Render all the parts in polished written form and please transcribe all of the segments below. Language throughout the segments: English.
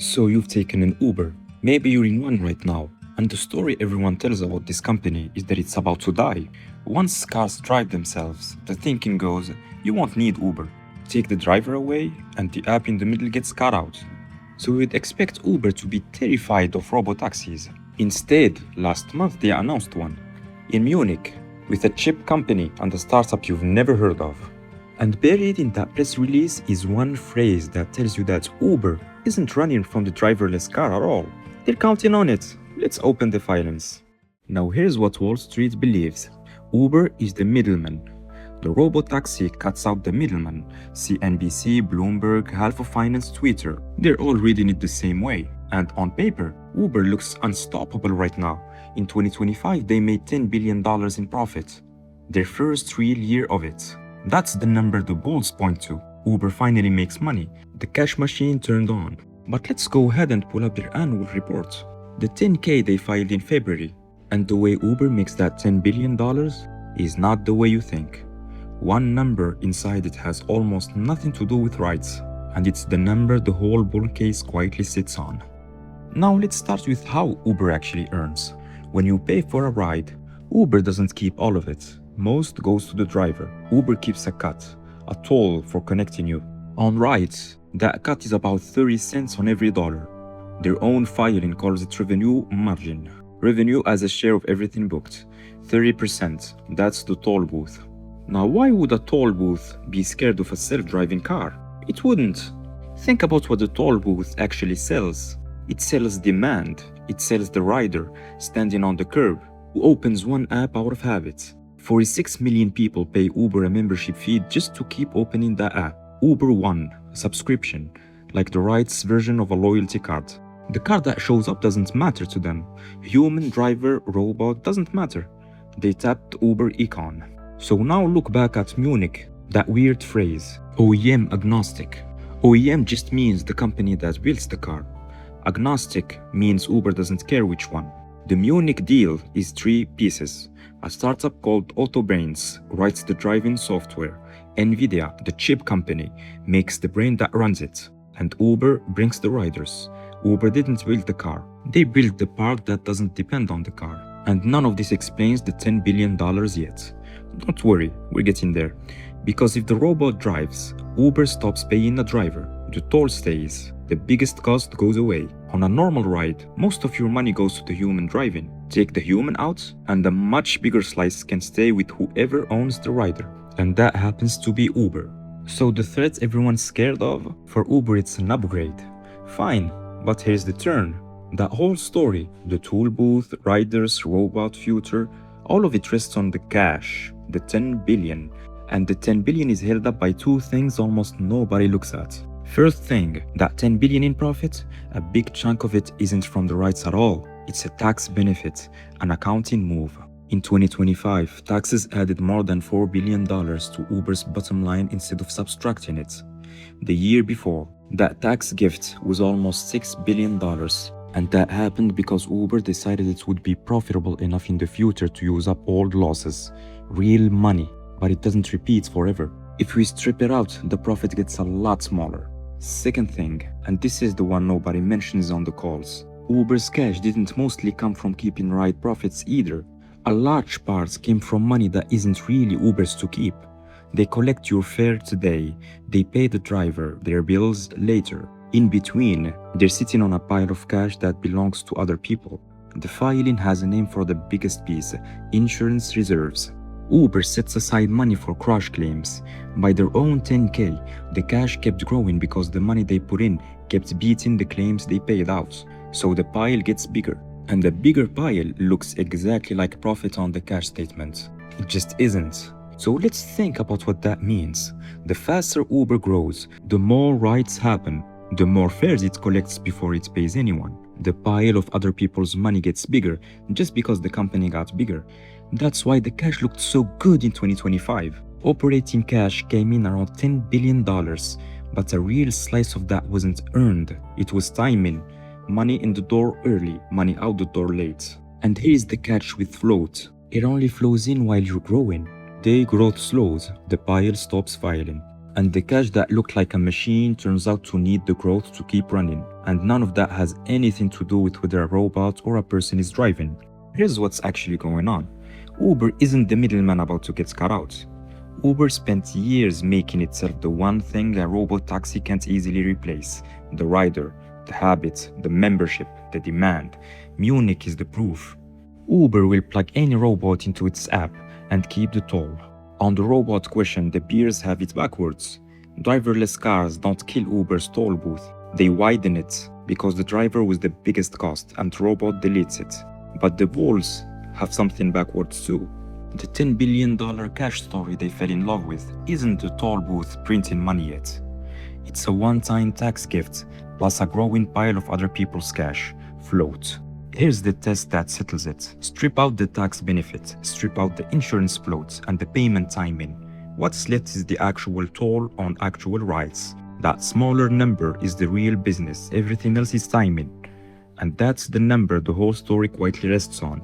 So you've taken an Uber. Maybe you're in one right now. And the story everyone tells about this company is that it's about to die. Once cars drive themselves, the thinking goes, you won't need Uber. Take the driver away, and the app in the middle gets cut out. So we'd expect Uber to be terrified of robotaxis. Instead, last month they announced one. In Munich, with a chip company and a startup you've never heard of. And buried in that press release is one phrase that tells you that Uber isn't running from the driverless car at all. They're counting on it. Let's open the filings. Now here's what Wall Street believes. Uber is the middleman. The robotaxi cuts out the middleman. CNBC, Bloomberg, half of Finance, Twitter. They're all reading it the same way. And on paper, Uber looks unstoppable right now. In 2025, they made $10 billion in profit. Their first real year of it. That's the number the bulls point to. Uber finally makes money. The cash machine turned on. But let's go ahead and pull up their annual report. The 10K they filed in February. And the way Uber makes that $10 billion is not the way you think. One number inside it has almost nothing to do with rides. And it's the number the whole bull case quietly sits on. Now let's start with how Uber actually earns. When you pay for a ride, Uber doesn't keep all of it. Most goes to the driver. Uber keeps a cut, a toll for connecting you. On rides, that cut is about 30 cents on every dollar. Their own filing calls it revenue margin. Revenue as a share of everything booked. 30%, that's the toll booth. Now why would a toll booth be scared of a self-driving car? It wouldn't. Think about what the toll booth actually sells. It sells demand. It sells the rider standing on the curb who opens one app out of habit. 46 million people pay Uber a membership fee just to keep opening that app. Uber One, a subscription, like the rides version of a loyalty card. The car that shows up doesn't matter to them. Human, driver, robot, doesn't matter. They tapped Uber Econ. So now look back at Munich, that weird phrase, OEM-agnostic. OEM just means the company that builds the car. Agnostic means Uber doesn't care which one. The Munich deal is 3 pieces. A startup called Autobrains writes the driving software. Nvidia, the chip company, makes the brain that runs it. And Uber brings the riders. Uber didn't build the car. They built the part that doesn't depend on the car. And none of this explains the $10 billion yet. Don't worry, we're getting there. Because if the robot drives, Uber stops paying a driver. The toll stays. The biggest cost goes away. On a normal ride, most of your money goes to the human driving. Take the human out, and a much bigger slice can stay with whoever owns the rider. And that happens to be Uber. So the threat everyone's scared of, for Uber it's an upgrade. Fine, but here's the turn. That whole story, the tool booth, riders, robot, future, all of it rests on the cash, the 10 billion. And the 10 billion is held up by 2 things almost nobody looks at. First thing, that 10 billion in profit, a big chunk of it isn't from the rights at all. It's a tax benefit, an accounting move. In 2025, taxes added more than $4 billion to Uber's bottom line instead of subtracting it. The year before, that tax gift was almost $6 billion. And that happened because Uber decided it would be profitable enough in the future to use up old losses. Real money, but it doesn't repeat forever. If we strip it out, the profit gets a lot smaller. Second thing, and this is the one nobody mentions on the calls, Uber's cash didn't mostly come from keeping ride profits either. A large part came from money that isn't really Uber's to keep. They collect your fare today, they pay the driver their bills later. In between, they're sitting on a pile of cash that belongs to other people. The filing has a name for the biggest piece, insurance reserves. Uber sets aside money for crash claims. By their own 10K, the cash kept growing because the money they put in kept beating the claims they paid out. So the pile gets bigger. And the bigger pile looks exactly like profit on the cash statement. It just isn't. So let's think about what that means. The faster Uber grows, the more rides happen, the more fares it collects before it pays anyone. The pile of other people's money gets bigger just because the company got bigger. That's why the cash looked so good in 2025. Operating cash came in around $10 billion, but a real slice of that wasn't earned. It was timing. Money in the door early, money out the door late. And here's the catch with float. It only flows in while you're growing. Day growth slows, the pile stops filing. And the cash that looked like a machine turns out to need the growth to keep running. And none of that has anything to do with whether a robot or a person is driving. Here's what's actually going on. Uber isn't the middleman about to get cut out. Uber spent years making itself the one thing a robotaxi can't easily replace: the rider, the habit, the membership, the demand. Munich is the proof. Uber will plug any robot into its app and keep the toll. On the robot question, the peers have it backwards. Driverless cars don't kill Uber's toll booth. They widen it because the driver was the biggest cost and the robot deletes it. But the bulls have something backwards too. The $10 billion cash story they fell in love with isn't the toll booth printing money yet. It's a one-time tax gift plus a growing pile of other people's cash, float. Here's the test that settles it. Strip out the tax benefit, strip out the insurance float and the payment timing. What's left is the actual toll on actual rides. That smaller number is the real business, everything else is timing. And that's the number the whole story quietly rests on.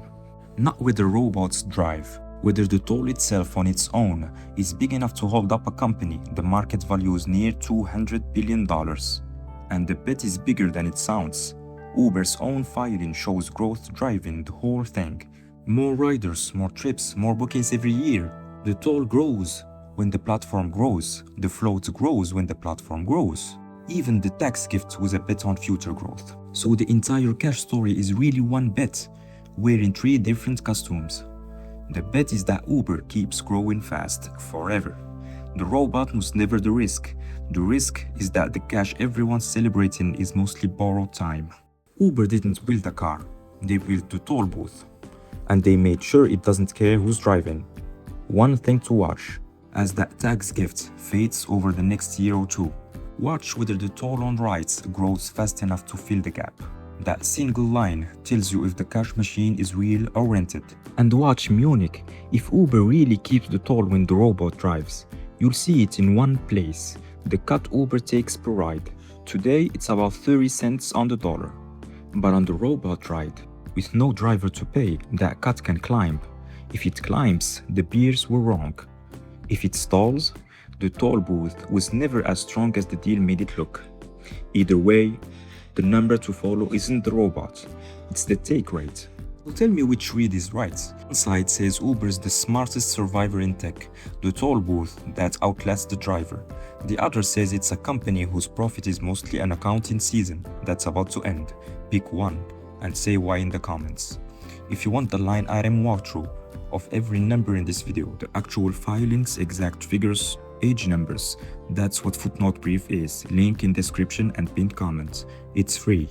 Not whether robots drive, whether the toll itself on its own is big enough to hold up a company the market value is near $200 billion. And the bet is bigger than it sounds. Uber's own filing shows growth driving the whole thing. More riders, more trips, more bookings every year. The toll grows when the platform grows. The float grows when the platform grows. Even the tax gift was a bet on future growth. So the entire cash story is really one bet, wearing three different costumes. The bet is that Uber keeps growing fast, forever. The robot was never the risk. The risk is that the cash everyone's celebrating is mostly borrowed time. Uber didn't build a car, they built the toll booth. And they made sure it doesn't care who's driving. One thing to watch, as that tax gift fades over the next year or two. Watch whether the toll on rides grows fast enough to fill the gap. That single line tells you if the cash machine is real or rented. And watch Munich. If Uber really keeps the toll when the robot drives, you'll see it in one place, the cut Uber takes per ride. Today it's about 30 cents on the dollar. But on the robot ride, with no driver to pay, that cut can climb. If it climbs, the peers were wrong. If it stalls, the toll booth was never as strong as the deal made it look. Either way, the number to follow isn't the robot, it's the take rate. Well, tell me which read is right. One side says Uber's the smartest survivor in tech, the toll booth that outlasts the driver. The other says it's a company whose profit is mostly an accounting season that's about to end. Pick one and say why in the comments. If you want the line item walkthrough of every number in this video, the actual filings, exact figures, age numbers, that's what Footnote brief is. Link in description and pinned comment. It's free.